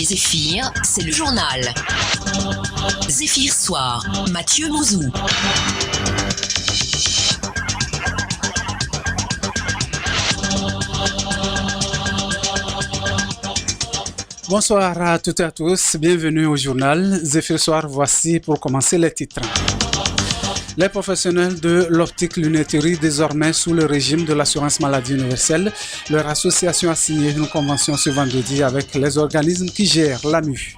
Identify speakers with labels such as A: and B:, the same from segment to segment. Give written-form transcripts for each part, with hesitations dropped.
A: écoutez Zéphyr, c'est le journal. Zéphyr Soir, Mathieu Mouzou.
B: Bonsoir à toutes et à tous, bienvenue au journal. Zéphyr Soir, voici pour commencer les titres. Les professionnels de l'optique-lunetterie, désormais sous le régime de l'assurance maladie universelle, leur association a signé une convention ce vendredi avec les organismes qui gèrent l'AMU.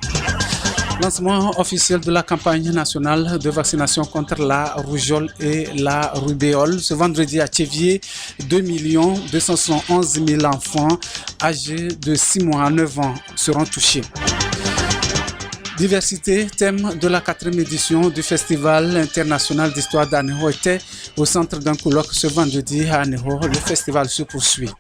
B: Lancement officiel de la campagne nationale de vaccination contre la rougeole et la rubéole. Ce vendredi à Thiévier, 2 271 000 enfants âgés de 6 mois à 9 ans seront touchés. Diversité, thème de la 4e édition du Festival international d'histoire d'Aného était au centre d'un colloque ce vendredi à Aného. Le festival se poursuit.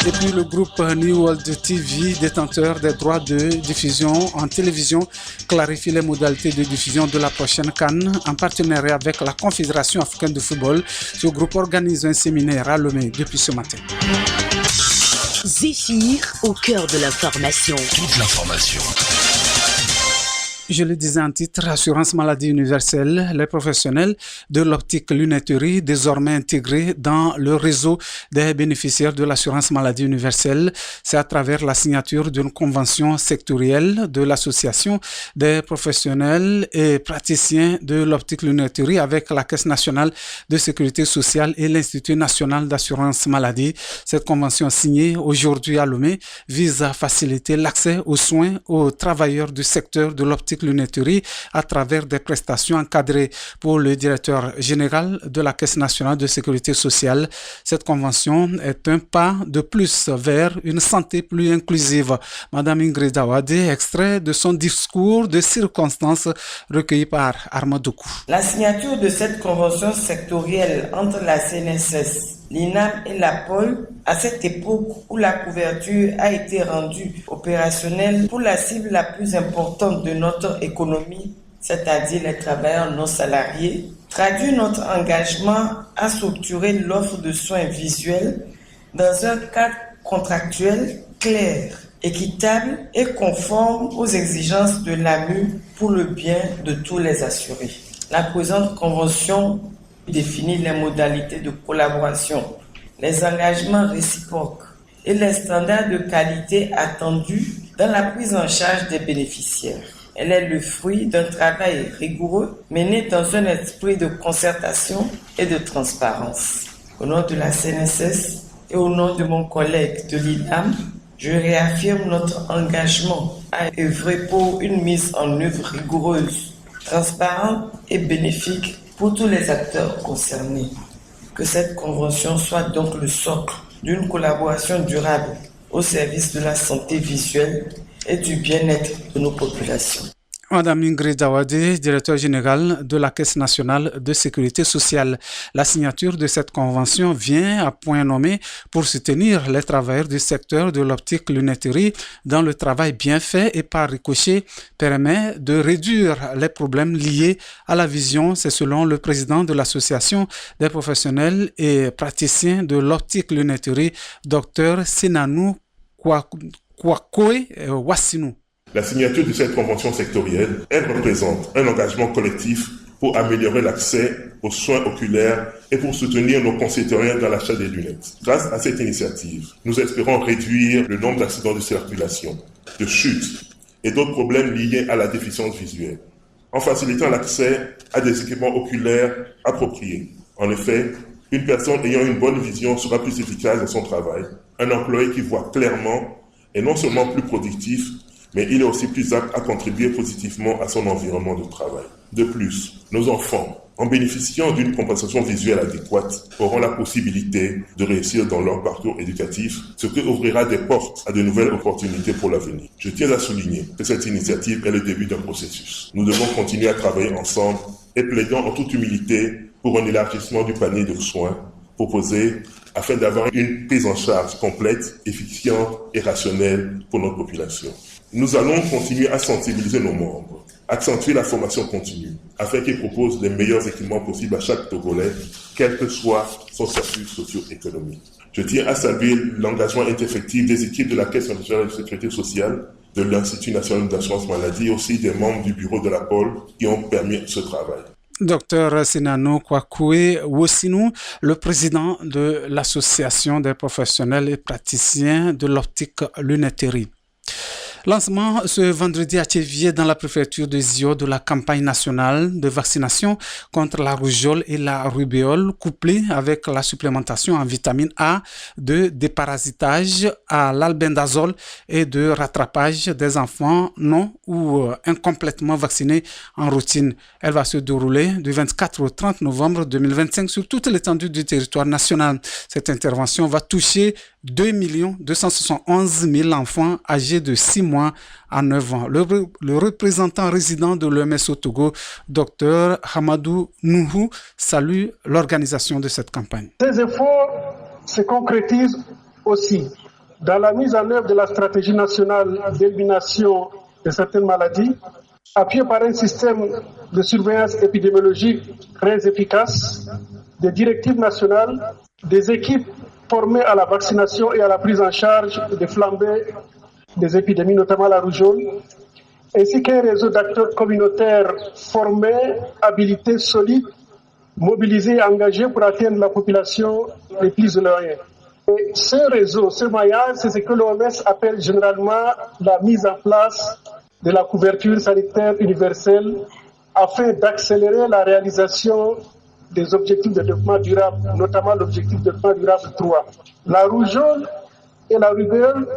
B: Et puis le groupe New World TV, détenteur des droits de diffusion en télévision, clarifie les modalités de diffusion de la prochaine CAN en partenariat avec la Confédération africaine de football. Ce groupe organise un séminaire à Lomé depuis ce matin.
A: Zéphyr, au cœur de l'information.
C: Toute l'information.
B: Je le disais en titre, assurance maladie universelle, les professionnels de l'optique-lunetterie désormais intégrés dans le réseau des bénéficiaires de l'assurance maladie universelle. C'est à travers la signature d'une convention sectorielle de l'association des professionnels et praticiens de l'optique-lunetterie avec la Caisse nationale de sécurité sociale et l'Institut national d'assurance maladie. Cette convention signée aujourd'hui à Lomé vise à faciliter l'accès aux soins aux travailleurs du secteur de l'optique lunetterie à travers des prestations encadrées. Pour le directeur général de la Caisse nationale de sécurité sociale, cette convention est un pas de plus vers une santé plus inclusive. Madame Ingrid Awade, extrait de son discours de circonstances recueilli par Armadoukou.
D: La signature de cette convention sectorielle entre la CNSS, l'INAM et la POL, à cette époque où la couverture a été rendue opérationnelle pour la cible la plus importante de notre économie, c'est-à-dire les travailleurs non salariés, traduit notre engagement à structurer l'offre de soins visuels dans un cadre contractuel clair, équitable et conforme aux exigences de l'AMU pour le bien de tous les assurés. La présente convention définit les modalités de collaboration, les engagements réciproques et les standards de qualité attendus dans la prise en charge des bénéficiaires. Elle est le fruit d'un travail rigoureux mené dans un esprit de concertation et de transparence. Au nom de la CNSS et au nom de mon collègue de l'INAM, je réaffirme notre engagement à œuvrer pour une mise en œuvre rigoureuse, transparente et bénéfique pour tous les acteurs concernés. Que cette convention soit donc le socle d'une collaboration durable au service de la santé visuelle et du bien-être de nos populations.
B: Madame Ingrid Awade, directeur général de la Caisse nationale de sécurité sociale. La signature de cette convention vient à point nommé pour soutenir les travailleurs du secteur de l'optique-lunetterie dans le travail bien fait et par ricochet permet de réduire les problèmes liés à la vision. C'est selon le président de l'association des professionnels et praticiens de l'optique-lunetterie, Dr Senanou Kwakoe Wassinou.
E: La signature de cette convention sectorielle, elle représente un engagement collectif pour améliorer l'accès aux soins oculaires et pour soutenir nos concitoyens dans l'achat des lunettes. Grâce à cette initiative, nous espérons réduire le nombre d'accidents de circulation, de chutes et d'autres problèmes liés à la déficience visuelle, en facilitant l'accès à des équipements oculaires appropriés. En effet, une personne ayant une bonne vision sera plus efficace dans son travail. Un employé qui voit clairement est non seulement plus productif, mais il est aussi plus apte à contribuer positivement à son environnement de travail. De plus, nos enfants, en bénéficiant d'une compensation visuelle adéquate, auront la possibilité de réussir dans leur parcours éducatif, ce qui ouvrira des portes à de nouvelles opportunités pour l'avenir. Je tiens à souligner que cette initiative est le début d'un processus. Nous devons continuer à travailler ensemble et plaidons en toute humilité pour un élargissement du panier de soins proposés afin d'avoir une prise en charge complète, efficiente et rationnelle pour notre population. Nous allons continuer à sensibiliser nos membres, accentuer la formation continue, afin qu'ils proposent les meilleurs équipements possibles à chaque Togolais, quel que soit son statut socio-économique. Je tiens à saluer l'engagement indéfectible des équipes de la Caisse nationale de sécurité sociale de l'Institut national d'assurance maladie et aussi des membres du bureau de la pôle qui ont permis ce travail.
B: Docteur Sinano Kwakoué Wosinou, le président de l'Association des professionnels et praticiens de l'optique lunetterie. Lancement ce vendredi à Thiéviers dans la préfecture de Zio de la campagne nationale de vaccination contre la rougeole et la rubéole couplée avec la supplémentation en vitamine A, de déparasitage à l'albendazole et de rattrapage des enfants non ou incomplètement vaccinés en routine. Elle va se dérouler du 24 au 30 novembre 2025 sur toute l'étendue du territoire national. Cette intervention va toucher 2 271 000 enfants âgés de 6 mois à 9 ans. Le représentant résident de l'OMS au Togo, Dr Hamadou Nuhu, salue l'organisation de cette campagne.
C: Ces efforts se concrétisent aussi dans la mise en œuvre de la stratégie nationale d'élimination de certaines maladies, appuyée par un système de surveillance épidémiologique très efficace, des directives nationales, des équipes formés à la vaccination et à la prise en charge des flambées des épidémies, notamment la rougeole, ainsi qu'un réseau d'acteurs communautaires formés, habilités, solides, mobilisés et engagés pour atteindre la population les plus éloignées. Et ce réseau, ce maillage, c'est ce que l'OMS appelle généralement la mise en place de la couverture sanitaire universelle afin d'accélérer la réalisation des objectifs de développement durable, notamment l'objectif de développement durable 3. La rougeole et la rubéole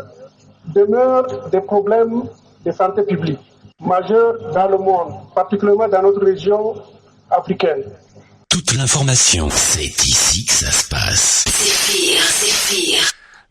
C: demeurent des problèmes de santé publique majeurs dans le monde, particulièrement dans notre région africaine.
A: Toute l'information, c'est ici que ça se passe. Zéphyr.